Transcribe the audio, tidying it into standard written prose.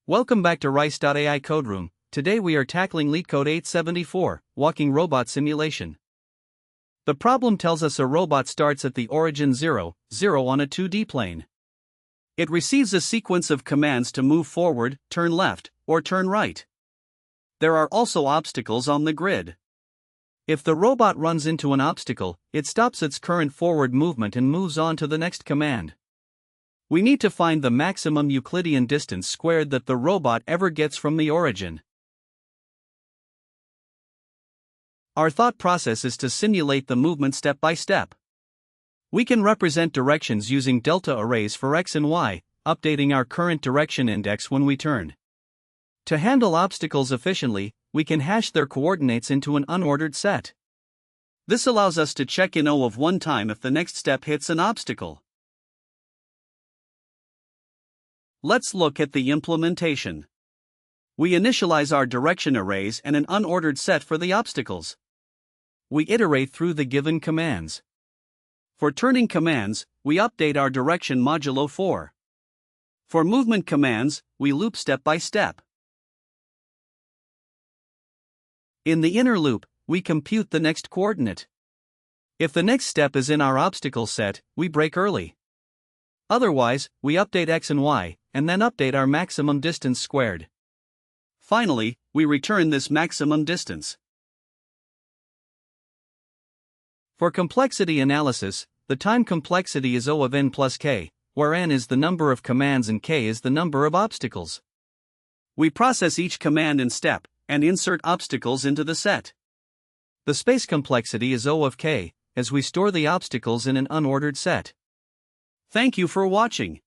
Welcome back to Rice.AI Code Room. Today we are tackling LeetCode 874, Walking Robot Simulation. The problem tells us a robot starts at the origin 0, 0 on a 2D plane. It receives a sequence of commands to move forward, turn left, or turn right. There are also obstacles on the grid. If the robot runs into an obstacle, it stops its current forward movement and moves on to the next command. We need to find the maximum Euclidean distance squared that the robot ever gets from the origin. Our thought process is to simulate the movement step by step. We can represent directions using delta arrays for x and y, updating our current direction index when we turn. To handle obstacles efficiently, we can hash their coordinates into an unordered set. This allows us to check in O of one time if the next step hits an obstacle. Let's look at the implementation. We initialize our direction arrays and an unordered set for the obstacles. We iterate through the given commands. For turning commands, we update our direction modulo 4. For movement commands, we loop step by step. In the inner loop, we compute the next coordinate. If the next step is in our obstacle set, we break early. Otherwise, we update x and y, and then update our maximum distance squared. Finally, we return this maximum distance. For complexity analysis, the time complexity is O of n plus k, where n is the number of commands and k is the number of obstacles. We process each command and step, and insert obstacles into the set. The space complexity is O of k, as we store the obstacles in an unordered set. Thank you for watching.